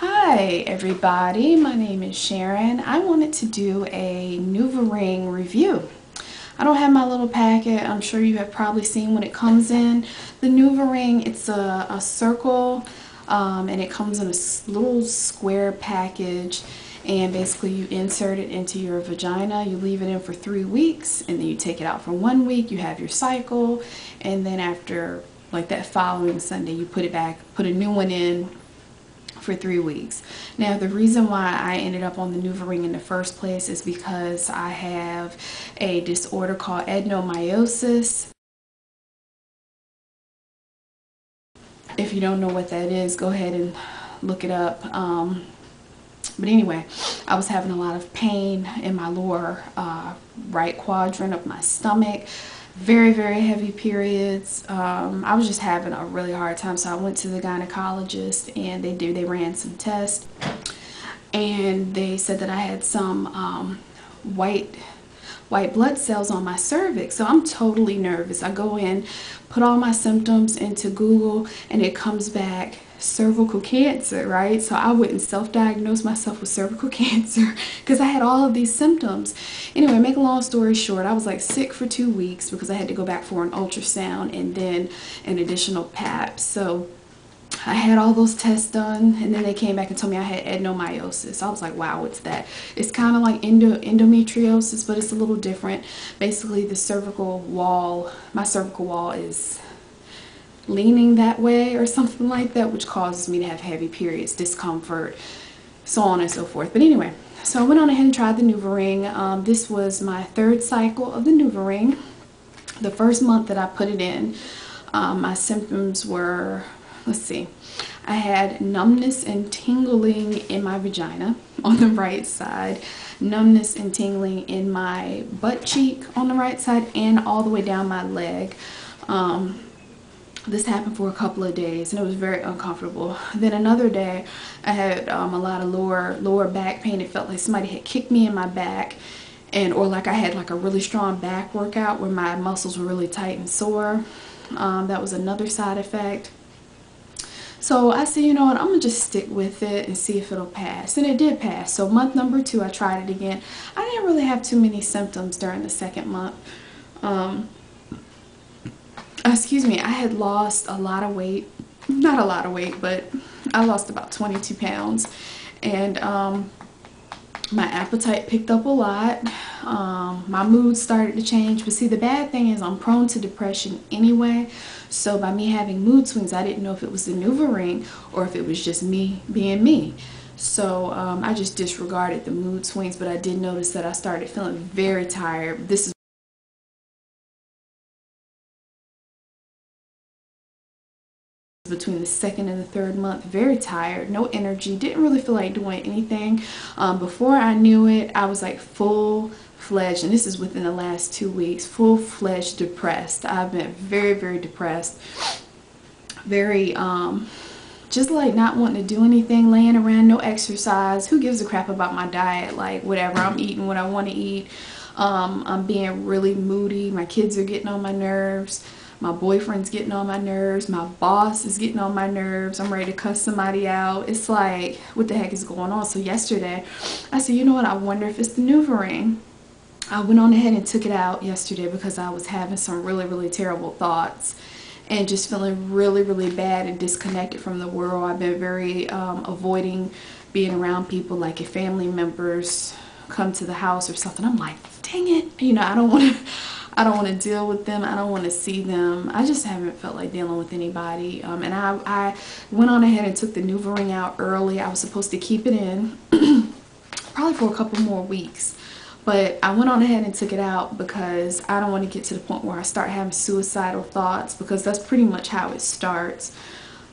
Hi everybody, my name is Sharon. I wanted to do a Nuva ring review. I don't have my little packet. I'm sure you have probably seen when it comes in. The Nuva ring, it's a circle and it comes in a little square package, and basically you insert it into your vagina. You leave it in for 3 weeks and then you take it out for 1 week. You have your cycle, and then after like that following Sunday you put it back, put a new one in for 3 weeks. Now the reason why I ended up on the Nuva ring in the first place is because I have a disorder called adenomyosis. If you don't know what that is, go ahead and look it up. But anyway, I was having a lot of pain in my lower right quadrant of my stomach. Very heavy periods. I was just having a really hard time, so I went to the gynecologist and they ran some tests, and they said that I had some white blood cells on my cervix. So I'm totally nervous. I go in, put all my symptoms into Google, and it comes back cervical cancer, right? So I wouldn't self-diagnose myself with cervical cancer because I had all of these symptoms. Anyway, make a long story short, I was like sick for 2 weeks because I had to go back for an ultrasound and then an additional pap. So I had all those tests done, and then they came back and told me I had adenomyosis. I was like, wow, what's that? It's kind of like endometriosis, but it's a little different. Basically, the cervical wall, my cervical wall is leaning that way or something like that, which causes me to have heavy periods, discomfort, so on and so forth. But anyway, so I went on ahead and tried the Nuva ring. This was my 3rd cycle of the Nuva ring. The first month that I put it in, my symptoms were, let's see, I had numbness and tingling in my vagina on the right side, numbness and tingling in my butt cheek on the right side, and all the way down my leg. This happened for a couple of days and it was very uncomfortable. Then another day I had a lot of lower back pain. It felt like somebody had kicked me in my back, and or like I had like a really strong back workout where my muscles were really tight and sore. That was another side effect. So I said, you know what, I'm gonna just stick with it and see if it'll pass. And it did pass. So month number 2 I tried it again. I didn't really have too many symptoms during the 2nd month. Excuse me, I had lost a lot of weight. Not a lot of weight, but I lost about 22 pounds. And my appetite picked up a lot. My mood started to change. But see, the bad thing is I'm prone to depression anyway. So by me having mood swings, I didn't know if it was the Nuva ring or if it was just me being me. So I just disregarded the mood swings, but I did notice that I started feeling very tired. This is between the 2nd and the 3rd month. Very tired, no energy, didn't really feel like doing anything. Before I knew it, I was like full-fledged, and this is within the last 2 weeks, full-fledged depressed. I've been very depressed, very just like not wanting to do anything, laying around, no exercise. Who gives a crap about my diet? Like whatever, I'm eating what I want to eat. I'm being really moody. My kids are getting on my nerves. My boyfriend's getting on my nerves. My boss is getting on my nerves. I'm ready to cuss somebody out. It's like, what the heck is going on? So yesterday, I said, you know what? I wonder if it's the Nuva ring. I went on ahead and took it out yesterday because I was having some really terrible thoughts and just feeling really bad and disconnected from the world. I've been very avoiding being around people. Like if family members come to the house or something, I'm like, dang it, you know, I don't want to deal with them. I don't want to see them. I just haven't felt like dealing with anybody. And I went on ahead and took the Nuva ring out early. I was supposed to keep it in probably for a couple more weeks. But I went on ahead and took it out because I don't want to get to the point where I start having suicidal thoughts, because that's pretty much how it starts.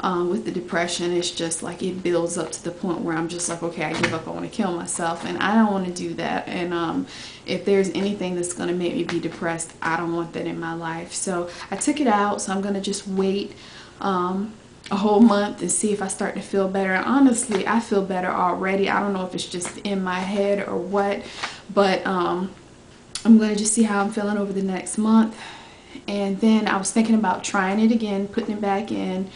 With the depression, it's just like it builds up to the point where I'm just like, okay, I give up, I want to kill myself, and I don't want to do that. And if there's anything that's going to make me be depressed, I don't want that in my life. So I took it out, so I'm going to just wait a whole month and see if I start to feel better. And honestly, I feel better already. I don't know if it's just in my head or what, but I'm going to just see how I'm feeling over the next month. And then I was thinking about trying it again, putting it back in.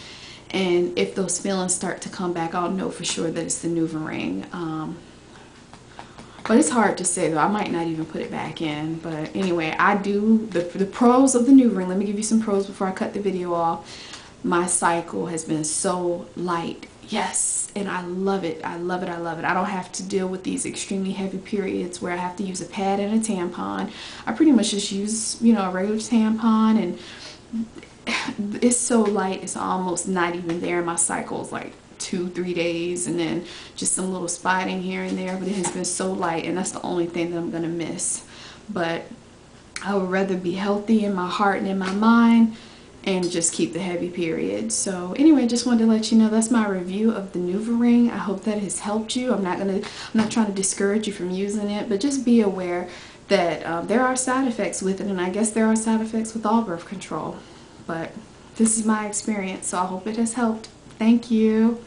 And if those feelings start to come back, I'll know for sure that it's the Nuva ring. But it's hard to say though. I might not even put it back in. But anyway, I do the pros of the Nuva ring. Let me give you some pros before I cut the video off. My cycle has been so light. Yes, and I love it. I love it. I love it. I don't have to deal with these extremely heavy periods where I have to use a pad and a tampon. I pretty much just use, you know, a regular tampon, and it's so light. It's almost not even there in my cycles, like 2-3 days, and then just some little spotting here and there. But it has been so light, and that's the only thing that I'm gonna miss. But I would rather be healthy in my heart and in my mind and just keep the heavy period. So anyway, just wanted to let you know that's my review of the Nuva ring. I hope that has helped you. I'm not trying to discourage you from using it, but just be aware that there are side effects with it, and I guess there are side effects with all birth control. But this is my experience, so I hope it has helped. Thank you.